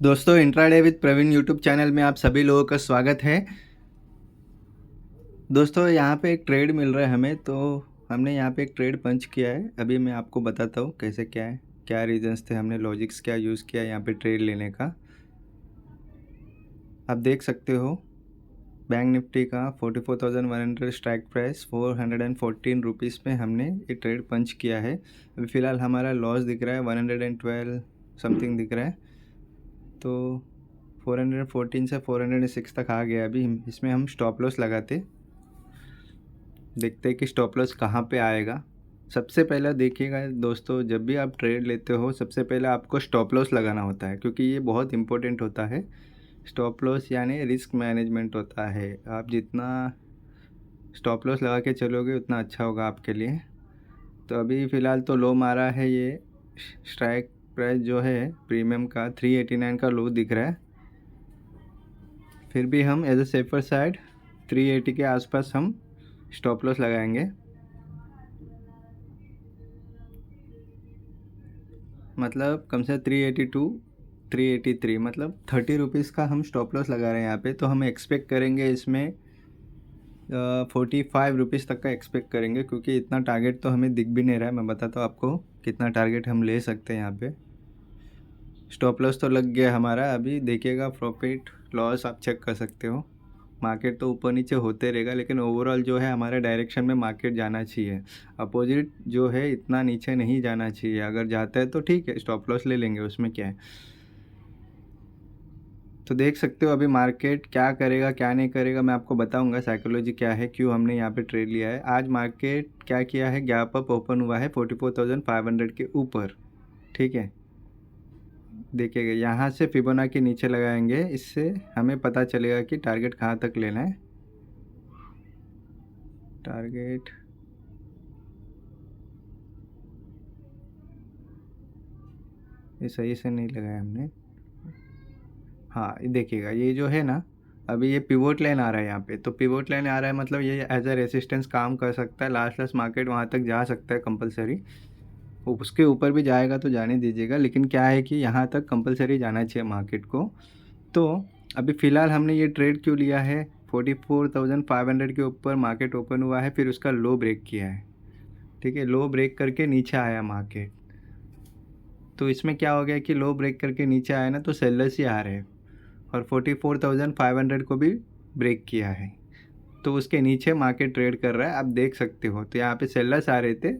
दोस्तों, intraday with Praveen YouTube channel में आप सभी लोगों का स्वागत है। दोस्तों, यहाँ पे एक ट्रेड मिल रहा है हमें, तो हमने यहाँ पे एक ट्रेड पंच किया है। अभी मैं आपको बताता हूँ कैसे क्या है, क्या रीजंस थे, हमने लॉजिक्स क्या यूज़ किया यहाँ पे ट्रेड लेने का। आप देख सकते हो बैंक निफ्टी का 44,100 स्ट्राइक प्राइस 414 रुपीज़ पे हमने ये ट्रेड पंच किया है। अभी फ़िलहाल हमारा लॉस दिख रहा है 112 समथिंग दिख रहा है, तो 414 से 406 तक आ गया। अभी इसमें हम स्टॉप लॉस लगाते, देखते हैं कि स्टॉप लॉस कहाँ पे आएगा। सबसे पहला देखिएगा दोस्तों, जब भी आप ट्रेड लेते हो सबसे पहले आपको स्टॉप लॉस लगाना होता है, क्योंकि ये बहुत इंपॉर्टेंट होता है। स्टॉप लॉस यानी रिस्क मैनेजमेंट होता है। आप जितना स्टॉप लॉस लगा के चलोगे उतना अच्छा होगा आपके लिए। तो अभी फ़िलहाल तो लो मारा है ये। स्ट्राइक प्राइस जो है प्रीमियम का 389 का लो दिख रहा है। फिर भी हम एज ए सेफर साइड 380 के आसपास हम स्टॉप लॉस लगाएंगे। मतलब कम से 382 383, मतलब 30 रुपीज़ का हम स्टॉप लॉस लगा रहे हैं यहाँ पे। तो हम एक्सपेक्ट करेंगे इसमें 45 रुपीज़ तक का एक्सपेक्ट करेंगे, क्योंकि इतना टारगेट तो हमें दिख भी नहीं रहा है। मैं बताता हूँ आपको कितना टारगेट हम ले सकते हैं यहाँ पे। स्टॉप लॉस तो लग गया हमारा। अभी देखिएगा प्रॉफिट लॉस आप चेक कर सकते हो। मार्केट तो ऊपर नीचे होते रहेगा, लेकिन ओवरऑल जो है हमारे डायरेक्शन में मार्केट जाना चाहिए। अपोजिट जो है इतना नीचे नहीं जाना चाहिए। अगर जाता है तो ठीक है, स्टॉप लॉस ले लेंगे, उसमें क्या है। तो देख सकते हो अभी मार्केट क्या करेगा क्या नहीं करेगा, मैं आपको बताऊंगा साइकोलॉजी क्या है, क्यों हमने यहाँ पे ट्रेड लिया है। आज मार्केट क्या किया है, गैप अप ओपन हुआ है 44,500 के ऊपर। ठीक है, देखिएगा यहाँ से फिबोनाची नीचे लगाएंगे, इससे हमें पता चलेगा कि टारगेट कहाँ तक लेना है। टारगेट ये सही से नहीं लगाया हमने। हाँ, ये देखिएगा ये जो है ना, अभी ये पिवोट लाइन आ रहा है यहाँ पे। तो पिवोट लाइन आ रहा है मतलब ये एज अ रेसिस्टेंस काम कर सकता है। लास्ट मार्केट वहाँ तक जा सकता है कंपलसरी। उसके ऊपर भी जाएगा तो जाने दीजिएगा, लेकिन क्या है कि यहाँ तक कंपलसरी जाना चाहिए मार्केट को। तो अभी फ़िलहाल हमने ये ट्रेड क्यों लिया है, 44,500 के ऊपर मार्केट ओपन हुआ है, फिर उसका लो ब्रेक किया है। ठीक है, लो ब्रेक करके नीचे आया मार्केट। तो इसमें क्या हो गया कि लो ब्रेक करके नीचे आया ना, तो सेलर्स ही आ रहे हैं। और 44,500 को भी ब्रेक किया है, तो उसके नीचे मार्केट ट्रेड कर रहा है, आप देख सकते हो। तो यहाँ पे सेलर्स आ रहे थे,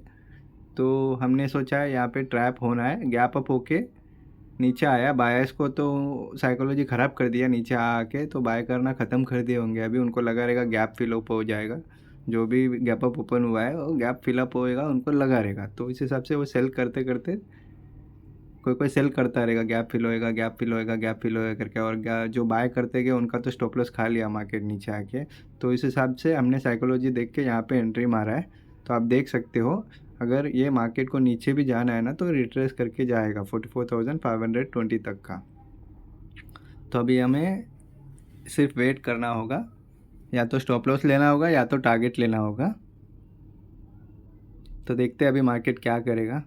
तो हमने सोचा यहाँ पे ट्रैप होना है। गैप अप होके नीचे आया, बायर्स को तो साइकोलॉजी ख़राब कर दिया नीचे आके, तो बाय करना ख़त्म कर दिए होंगे। अभी उनको लगा रहेगा गैप फिलअप हो जाएगा, जो भी गैप अप ओपन हुआ है वो गैप फिलअप होएगा, उनको लगा रहेगा। तो इस हिसाब से वो सेल करते करते कोई कोई सेल करता रहेगा, गैप फिल होएगा गैप फिल होएगा गैप फिल होएगा करके। और जो बाय करते गए उनका तो स्टॉप लॉस खा लिया मार्केट नीचे आके। तो इस हिसाब से हमने साइकोलॉजी देख के यहाँ पे एंट्री मारा है। तो आप देख सकते हो, अगर ये मार्केट को नीचे भी जाना है ना, तो रिट्रेस करके जाएगा 44,520 तक का। तो अभी हमें सिर्फ वेट करना होगा, या तो स्टॉप लॉस लेना होगा या तो टारगेट लेना होगा। तो देखते हैं अभी मार्केट क्या करेगा।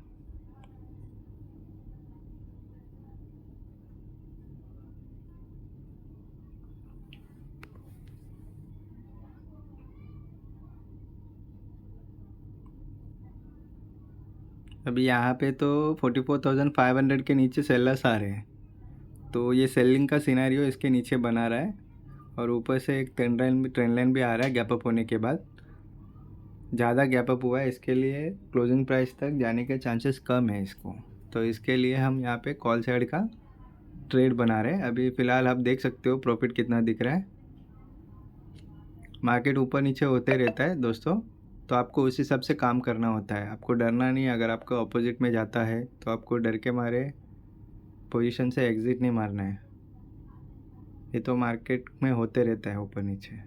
अभी यहाँ पे तो 44,500 के नीचे सेलर्स आ रहे हैं, तो ये सेलिंग का सिनेरियो इसके नीचे बना रहा है। और ऊपर से एक ट्रेंड लाइन भी आ रहा है गैप अप होने के बाद। ज़्यादा गैप अप हुआ है, इसके लिए क्लोजिंग प्राइस तक जाने के चांसेस कम है इसको। तो इसके लिए हम यहाँ पे कॉल साइड का ट्रेड बना रहे हैं। अभी फ़िलहाल आप देख सकते हो प्रॉफिट कितना दिख रहा है। मार्केट ऊपर नीचे होते रहता है दोस्तों, तो आपको उस हिसाब से काम करना होता है। आपको डरना नहीं, अगर आपको अपोजिट में जाता है तो आपको डर के मारे पोजीशन से एग्ज़िट नहीं मारना है। ये तो मार्केट में होते रहता है ऊपर नीचे।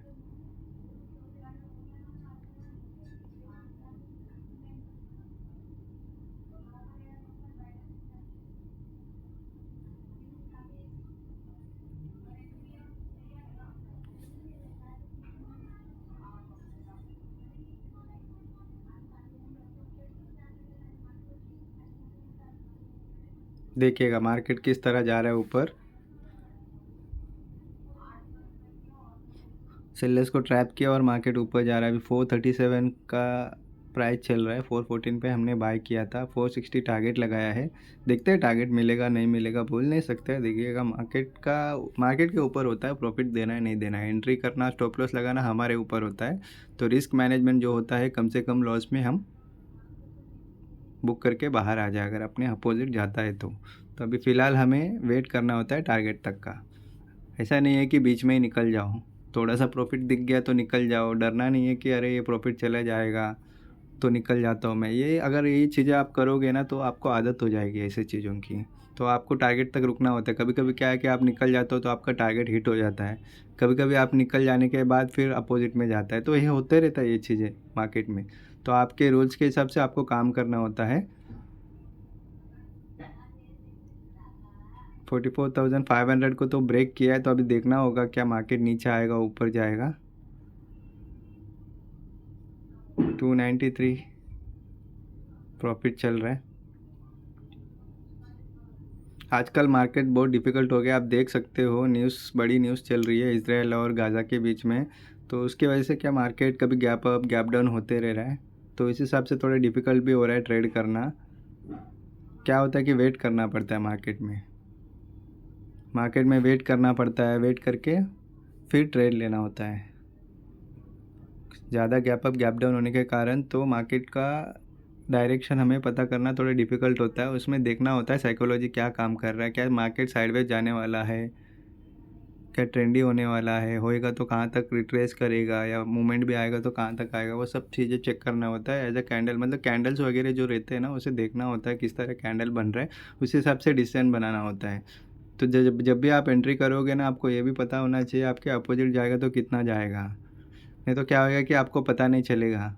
देखिएगा मार्केट किस तरह जा रहा है ऊपर। सेलर्स को ट्रैप किया और मार्केट ऊपर जा रहा है। अभी 437 का प्राइस चल रहा है। 414 पे हमने बाय किया था, 460 टारगेट लगाया है। देखते हैं टारगेट मिलेगा नहीं मिलेगा, बोल नहीं सकते। देखिएगा मार्केट के ऊपर होता है प्रॉफिट देना है नहीं देना है, एंट्री करना स्टॉप लॉस लगाना हमारे ऊपर होता है। तो रिस्क मैनेजमेंट जो होता है, कम से कम लॉस में हम बुक करके बाहर आ जाए अगर अपने अपोजिट जाता है तो अभी फ़िलहाल हमें वेट करना होता है टारगेट तक का। ऐसा नहीं है कि बीच में ही निकल जाओ, थोड़ा सा प्रॉफिट दिख गया तो निकल जाओ। डरना नहीं है कि अरे ये प्रॉफिट चला जाएगा तो निकल जाता हूँ मैं। ये अगर ये चीज़ें आप करोगे ना तो आपको आदत हो जाएगी ऐसी चीज़ों की। तो आपको टारगेट तक रुकना होता है। कभी कभी क्या है कि आप निकल जाते हो तो आपका टारगेट हिट हो जाता है, कभी कभी आप निकल जाने के बाद फिर अपोजिट में जाता है। तो ये होते रहता है ये चीज़ें मार्केट में। तो आपके रूल्स के हिसाब से आपको काम करना होता है। 44,500 को तो ब्रेक किया है, तो अभी देखना होगा क्या मार्केट नीचे आएगा ऊपर जाएगा। 293 प्रॉफिट चल रहा है। आजकल मार्केट बहुत डिफ़िकल्ट हो गया, आप देख सकते हो। बड़ी न्यूज़ चल रही है इजराइल और गाज़ा के बीच में। तो उसकी वजह से क्या मार्केट कभी गैप अप गैप डाउन होते रह रहा है। तो इस हिसाब से थोड़ा डिफ़िकल्ट भी हो रहा है ट्रेड करना। क्या होता है कि वेट करना पड़ता है मार्केट में वेट करना पड़ता है। वेट करके फिर ट्रेड लेना होता है। ज़्यादा गैप अप गैप डाउन होने के कारण तो मार्केट का डायरेक्शन हमें पता करना थोड़ा डिफ़िकल्ट होता है। उसमें देखना होता है साइकोलॉजी क्या काम कर रहा है, क्या मार्केट साइडवेज जाने वाला है, क्या ट्रेंडी होने वाला है, होएगा तो कहाँ तक रिट्रेस करेगा, या मूवमेंट भी आएगा तो कहाँ तक आएगा। वो सब चीज़ें चेक करना होता है। एज अ कैंडल मतलब कैंडल्स वगैरह जो रहते हैं ना, उसे देखना होता है किस तरह कैंडल बन रहा है, उस हिसाब से डिसीजन बनाना होता है। तो जब जब भी आप एंट्री करोगे ना, आपको ये भी पता होना चाहिए आपके अपोजिट जाएगा तो कितना जाएगा। नहीं तो क्या होगा कि आपको पता नहीं चलेगा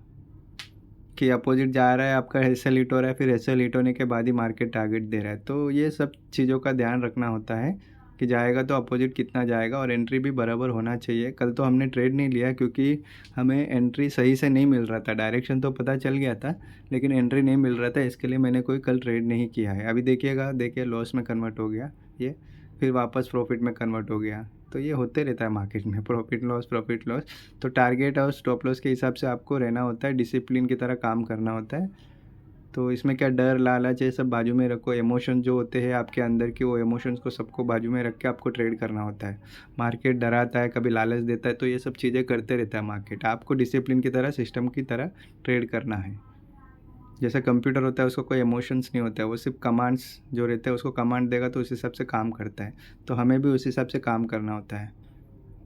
कि अपोजिट जा रहा है, आपका एसएल हिट हो रहा है, फिर एसएल हिट होने के बाद ही मार्केट टारगेट दे रहा है। तो ये सब चीज़ों का ध्यान रखना होता है कि जाएगा तो अपोजिट कितना जाएगा, और एंट्री भी बराबर होना चाहिए। कल तो हमने ट्रेड नहीं लिया क्योंकि हमें एंट्री सही से नहीं मिल रहा था। डायरेक्शन तो पता चल गया था लेकिन एंट्री नहीं मिल रहा था, इसके लिए मैंने कोई कल ट्रेड नहीं किया है। अभी देखिएगा, देखिए लॉस में कन्वर्ट हो गया ये, फिर वापस प्रॉफिट में कन्वर्ट हो गया। तो ये होते रहता है मार्केट में, प्रॉफिट लॉस। तो टारगेट और स्टॉप लॉस के हिसाब से आपको रहना होता है, डिसिप्लिन की तरह काम करना होता है। तो इसमें क्या डर लालच ये सब बाजू में रखो। इमोशन जो होते हैं आपके अंदर की, वो इमोशंस को सबको बाजू में रख के आपको ट्रेड करना होता है। मार्केट डराता है, कभी लालच देता है, तो ये सब चीज़ें करते रहता है मार्केट। आपको डिसिप्लिन की तरह, सिस्टम की तरह ट्रेड करना है। जैसे कंप्यूटर होता है, उसको कोई इमोशंस नहीं होता है, वो सिर्फ कमांड्स जो रहते हैं उसको कमांड देगा तो उस हिसाब से काम करता है। तो हमें भी उस हिसाब से काम करना होता है।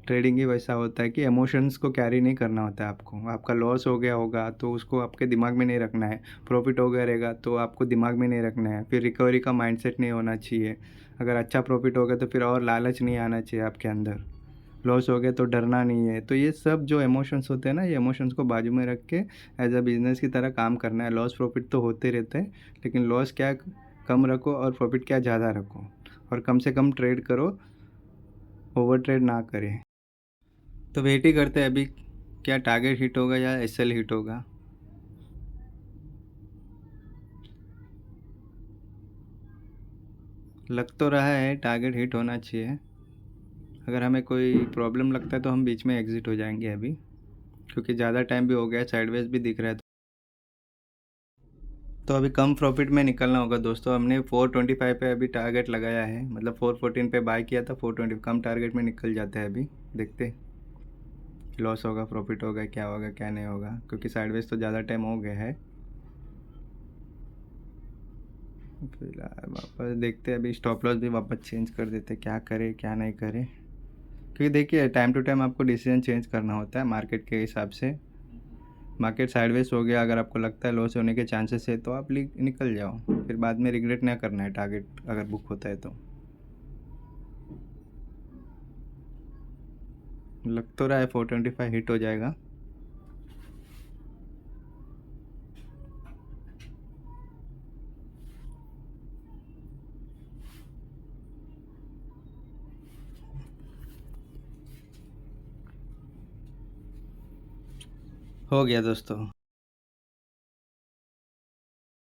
ट्रेडिंग ही वैसा होता है कि इमोशंस को कैरी नहीं करना होता है आपको। आपका लॉस हो गया होगा तो उसको आपके दिमाग में नहीं रखना है, प्रॉफिट हो गया रहेगा तो आपको दिमाग में नहीं रखना है। फिर रिकवरी का माइंडसेट नहीं होना चाहिए। अगर अच्छा प्रॉफिट हो गया तो फिर और लालच नहीं आना चाहिए आपके अंदर। लॉस हो गया तो डरना नहीं है। तो ये सब जो इमोशंस होते हैं ना, ये इमोशंस को बाजू में रख के एज अ बिजनेस की तरह काम करना है। लॉस प्रॉफिट तो होते रहते हैं, लेकिन लॉस क्या कम रखो और प्रॉफिट क्या ज़्यादा रखो, और कम से कम ट्रेड करो, ओवर ट्रेड ना करें। तो वेट ही करते हैं अभी क्या टारगेट हिट होगा या एसएल हिट होगा। लग तो रहा है टारगेट हिट होना चाहिए। अगर हमें कोई प्रॉब्लम लगता है तो हम बीच में एग्ज़िट हो जाएंगे अभी, क्योंकि ज़्यादा टाइम भी हो गया, साइडवेज भी दिख रहा है। तो अभी कम प्रॉफिट में निकलना होगा दोस्तों। हमने 425 पे अभी टारगेट लगाया है, मतलब 414 पे बाय किया था, 420 कम टारगेट में निकल जाता है। अभी देखते लॉस होगा प्रॉफिट होगा क्या नहीं होगा, क्योंकि साइडवेज तो ज़्यादा टाइम हो गया है। फिलहाल वापस देखते हैं, अभी स्टॉप लॉस भी वापस चेंज कर देते, क्या करें क्या नहीं करें। क्योंकि देखिए टाइम टू टाइम आपको डिसीजन चेंज करना होता है मार्केट के हिसाब से। मार्केट साइडवेज हो गया, अगर आपको लगता है लॉस होने के चांसेस है तो आप निकल जाओ, फिर बाद में रिग्रेट ना करना है टारगेट अगर बुक होता है तो। लग तो रहा है 425 हिट हो जाएगा। हो गया दोस्तों।